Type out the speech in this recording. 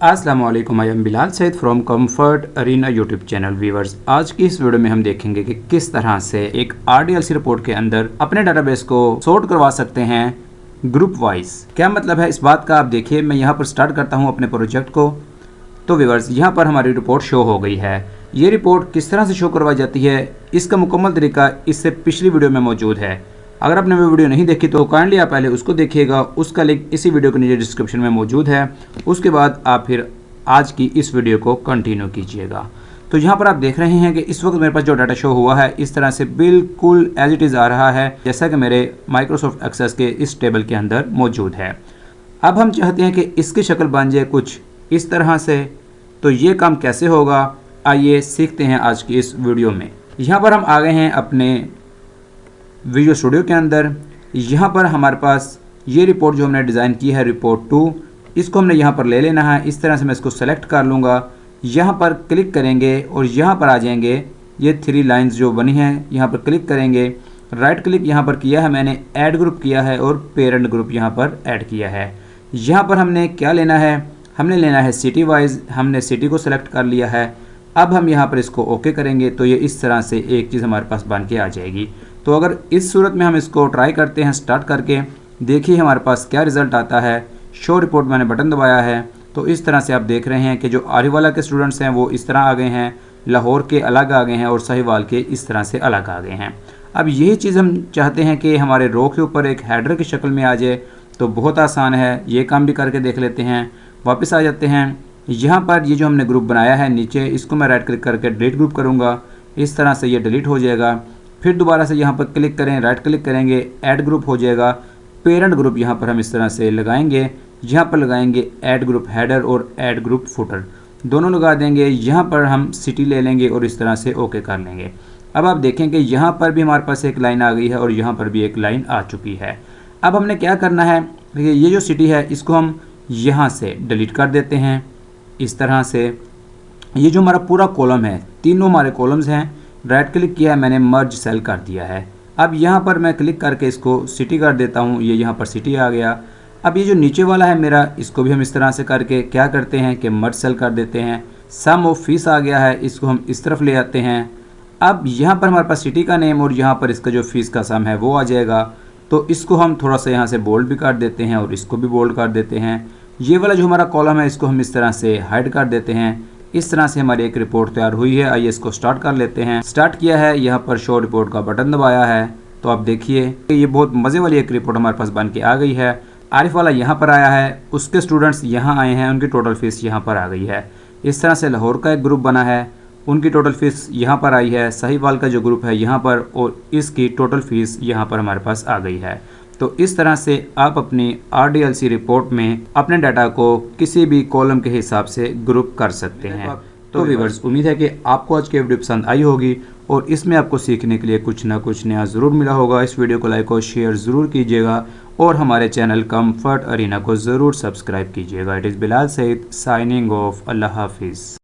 अस्सलामुअलैकुम, I am Bilal Saeed from comfort arena YouTube channel. Viewers, आज की इस वीडियो में हम देखेंगे कि किस तरह से एक RDLC रिपोर्ट के अंदर अपने डाटाबेस को सॉर्ट करवा सकते हैं ग्रुप वाइज। क्या मतलब है इस बात का, आप देखिए। मैं यहाँ पर स्टार्ट करता हूँ अपने प्रोजेक्ट को। तो व्यूअर्स, यहाँ पर हमारी रिपोर्ट शो हो गई है। ये रिपोर्ट किस तरह से शो करवाई जाती है, इसका मुकम्मल तरीका इससे पिछली वीडियो में मौजूद है। अगर आपने वो वीडियो नहीं देखी तो काइंडली आप पहले उसको देखिएगा, उसका लिंक इसी वीडियो के नीचे डिस्क्रिप्शन में मौजूद है। उसके बाद आप फिर आज की इस वीडियो को कंटिन्यू कीजिएगा। तो यहाँ पर आप देख रहे हैं कि इस वक्त मेरे पास जो डाटा शो हुआ है इस तरह से बिल्कुल एज इट इज़ आ रहा है, जैसा कि मेरे माइक्रोसॉफ्ट एक्सेस के इस टेबल के अंदर मौजूद है। अब हम चाहते हैं कि इसकी शक्ल बन जाए कुछ इस तरह से। तो ये काम कैसे होगा, आइए सीखते हैं आज की इस वीडियो में। यहाँ पर हम आ गए हैं अपने विजुअल स्टूडियो के अंदर। यहाँ पर हमारे पास ये रिपोर्ट जो हमने डिज़ाइन की है, रिपोर्ट 2, इसको हमने यहाँ पर ले लेना है। इस तरह से मैं इसको सेलेक्ट कर लूँगा, यहाँ पर क्लिक करेंगे और यहाँ पर आ जाएंगे। ये 3 लाइंस जो बनी हैं यहाँ पर क्लिक करेंगे। राइट क्लिक यहाँ पर किया है मैंने, ऐड ग्रुप किया है और पेरेंट ग्रुप यहाँ पर ऐड किया है। यहाँ पर हमने क्या लेना है, हमने लेना है सिटी वाइज। हमने सिटी को सेलेक्ट कर लिया है। अब हम यहाँ पर इसको ओके करेंगे तो ये इस तरह से एक चीज़ हमारे पास बन के आ जाएगी। तो अगर इस सूरत में हम इसको ट्राई करते हैं स्टार्ट करके, देखिए हमारे पास क्या रिज़ल्ट आता है। शो रिपोर्ट मैंने बटन दबाया है तो इस तरह से आप देख रहे हैं कि जो आरीवाला के स्टूडेंट्स हैं वो इस तरह आ गए हैं, लाहौर के अलग आ गए हैं और साहिवाल के इस तरह से अलग आ गए हैं। अब यही चीज़ हम चाहते हैं कि हमारे रो के ऊपर एक हेडर की शक्ल में आ जाए। तो बहुत आसान है, ये काम भी करके देख लेते हैं। वापस आ जाते हैं। यहाँ पर ये जो हमने ग्रुप बनाया है नीचे, इसको मैं राइट क्लिक करके डिलीट ग्रुप करूँगा। इस तरह से ये डिलीट हो जाएगा। फिर दोबारा से यहाँ पर क्लिक करें, राइट क्लिक करेंगे, ऐड ग्रुप हो जाएगा। पेरेंट ग्रुप यहाँ पर हम इस तरह से लगाएंगे। यहाँ पर लगाएंगे ऐड ग्रुप हेडर और ऐड ग्रुप फुटर, दोनों लगा देंगे। यहाँ पर हम सिटी ले लेंगे और इस तरह से ओके कर लेंगे। अब आप देखें कि यहाँ पर भी हमारे पास एक लाइन आ गई है और यहाँ पर भी एक लाइन आ चुकी है। अब हमने क्या करना है, ये जो सिटी है इसको हम यहाँ से डिलीट कर देते हैं इस तरह से। ये जो हमारा पूरा कॉलम है, तीनों हमारे कॉलम्स हैं। राइट क्लिक किया है मैंने, मर्ज सेल कर दिया है। अब यहाँ पर मैं क्लिक करके इसको सिटी कर देता हूँ, ये यहाँ पर सिटी आ गया। अब ये जो नीचे वाला है मेरा, इसको भी हम इस तरह से करके क्या करते हैं कि मर्ज सेल कर देते हैं। सम ऑफ फीस आ गया है, इसको हम इस तरफ ले आते हैं। अब यहाँ पर हमारे पास सिटी का नेम और यहाँ पर इसका जो फीस का सम है वो आ जाएगा। तो इसको हम थोड़ा सा यहाँ से बोल्ड भी कर देते हैं और इसको भी बोल्ड कर देते हैं। ये वाला जो हमारा कॉलम है इसको हम इस तरह से हाइड कर देते हैं। इस तरह से हमारी एक रिपोर्ट तैयार हुई है। आइए इसको स्टार्ट कर लेते हैं। स्टार्ट किया है, यहाँ पर शो रिपोर्ट का बटन दबाया है तो आप देखिए ये बहुत मज़े वाली एक रिपोर्ट हमारे पास बन के आ गई है। आरिफ वाला यहाँ पर आया है, उसके स्टूडेंट्स यहाँ आए हैं, उनकी टोटल फीस यहाँ पर आ गई है। इस तरह से लाहौर का एक ग्रुप बना है, उनकी टोटल फीस यहाँ पर आई है। साहिवाल का जो ग्रुप है यहाँ पर, और इसकी टोटल फीस यहाँ पर हमारे पास आ गई है। तो इस तरह से आप अपनी RDLC रिपोर्ट में अपने डाटा को किसी भी कॉलम के हिसाब से ग्रुप कर सकते हैं। तो व्यूअर्स, उम्मीद है कि आपको आज की वीडियो पसंद आई होगी और इसमें आपको सीखने के लिए कुछ ना कुछ नया ज़रूर मिला होगा। इस वीडियो को लाइक और शेयर ज़रूर कीजिएगा और हमारे चैनल कंफर्ट अरीना को ज़रूर सब्सक्राइब कीजिएगा। It is Bilal Saeed signing off. अल्लाह हाफिज़।